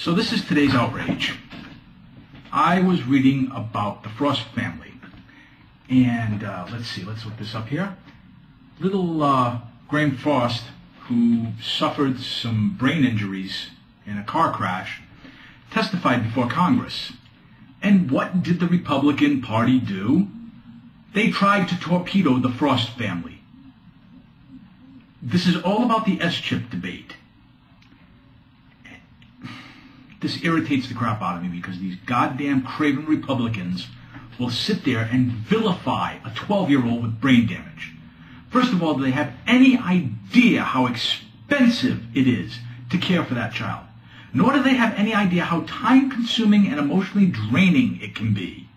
So this is today's outrage. I was reading about the Frost family, and let's look this up here. Little Graham Frost, who suffered some brain injuries in a car crash, testified before Congress. And what did the Republican Party do? They tried to torpedo the Frost family. This is all about the S-chip debate. This irritates the crap out of me because these goddamn craven Republicans will sit there and vilify a 12-year-old with brain damage. First of all, do they have any idea how expensive it is to care for that child? Nor do they have any idea how time-consuming and emotionally draining it can be.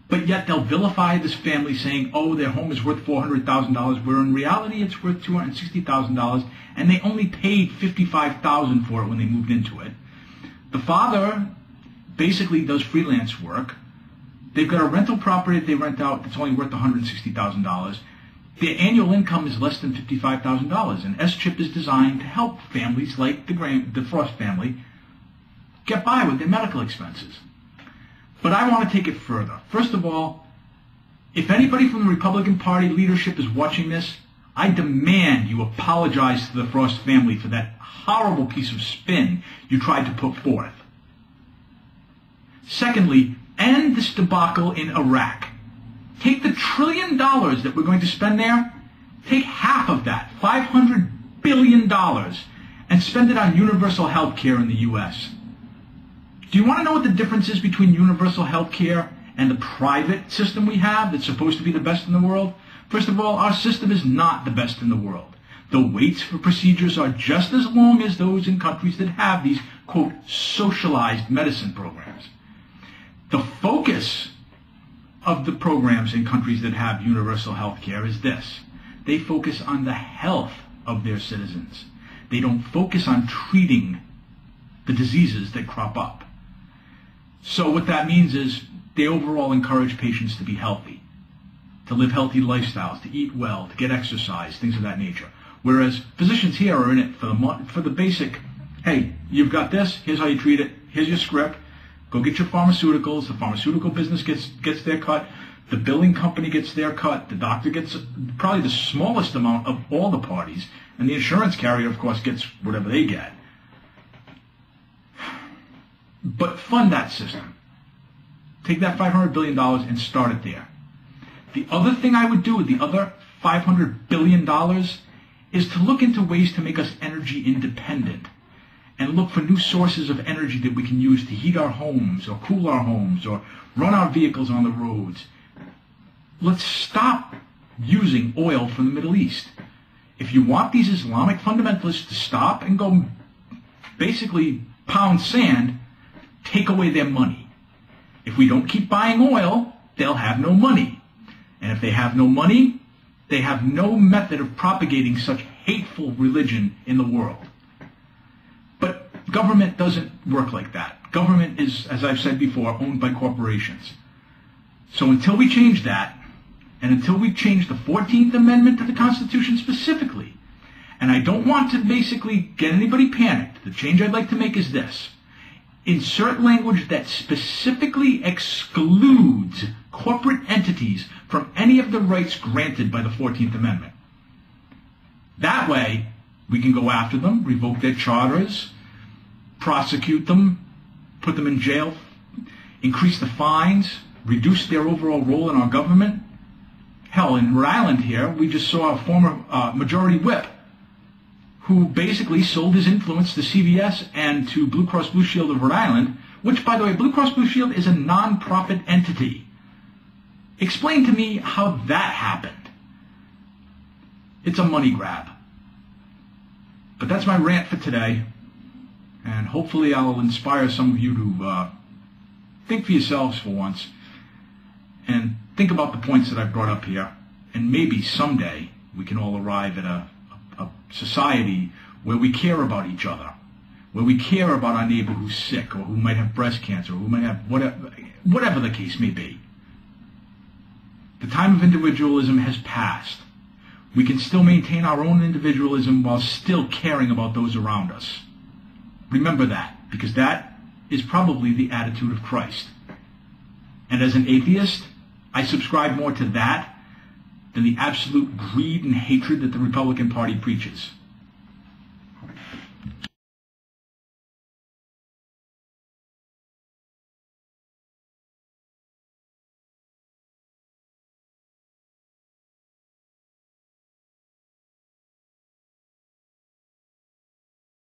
But yet they'll vilify this family saying, oh, their home is worth $400,000, where in reality it's worth $260,000, and they only paid $55,000 for it when they moved into it. The father basically does freelance work. They've got a rental property that they rent out that's only worth $160,000. Their annual income is less than $55,000, and S-chip is designed to help families like the Frost family get by with their medical expenses. But I want to take it further. First of all, if anybody from the Republican Party leadership is watching this, I demand you apologize to the Frost family for that horrible piece of spin you tried to put forth. Secondly, end this debacle in Iraq. Take the $1 trillion that we're going to spend there, take half of that, $500 billion, and spend it on universal health care in the U.S. Do you want to know what the difference is between universal health care and the private system we have that's supposed to be the best in the world? First of all, our system is not the best in the world. The waits for procedures are just as long as those in countries that have these, quote, socialized medicine programs. The focus of the programs in countries that have universal health care is this. They focus on the health of their citizens. They don't focus on treating the diseases that crop up. So what that means is they overall encourage patients to be healthy, to live healthy lifestyles, to eat well, to get exercise, things of that nature. Whereas physicians here are in it for the basic, hey, you've got this, here's how you treat it, here's your script, go get your pharmaceuticals, the pharmaceutical business gets their cut, the billing company gets their cut, the doctor gets probably the smallest amount of all the parties, and the insurance carrier, of course, gets whatever they get. But fund that system. Take that $500 billion and start it there. The other thing I would do with the other $500 billion is to look into ways to make us energy independent and look for new sources of energy that we can use to heat our homes or cool our homes or run our vehicles on the roads. Let's stop using oil from the Middle East. If you want these Islamic fundamentalists to stop and go basically pound sand, take away their money. If we don't keep buying oil, they'll have no money. And if they have no money, they have no method of propagating such hateful religion in the world. But government doesn't work like that. Government is, as I've said before, owned by corporations. So until we change that, and until we change the 14th Amendment to the Constitution specifically, and I don't want to basically get anybody panicked, the change I'd like to make is this. Insert language that specifically excludes corporate entities from any of the rights granted by the 14th Amendment. That way, we can go after them, revoke their charters, prosecute them, put them in jail, increase the fines, reduce their overall role in our government. Hell, in Rhode Island here, we just saw a former majority whip who basically sold his influence to CVS and to Blue Cross Blue Shield of Rhode Island, which, by the way, Blue Cross Blue Shield is a non-profit entity. Explain to me how that happened. It's a money grab. But that's my rant for today, and hopefully I'll inspire some of you to think for yourselves for once, and think about the points that I've brought up here, and maybe someday we can all arrive at a society where we care about each other, where we care about our neighbor who's sick or who might have breast cancer or who might have whatever the case may be. The time of individualism has passed. We can still maintain our own individualism while still caring about those around us. Remember that. because that is probably the attitude of Christ. And as an atheist, I subscribe more to that than the absolute greed and hatred that the Republican Party preaches.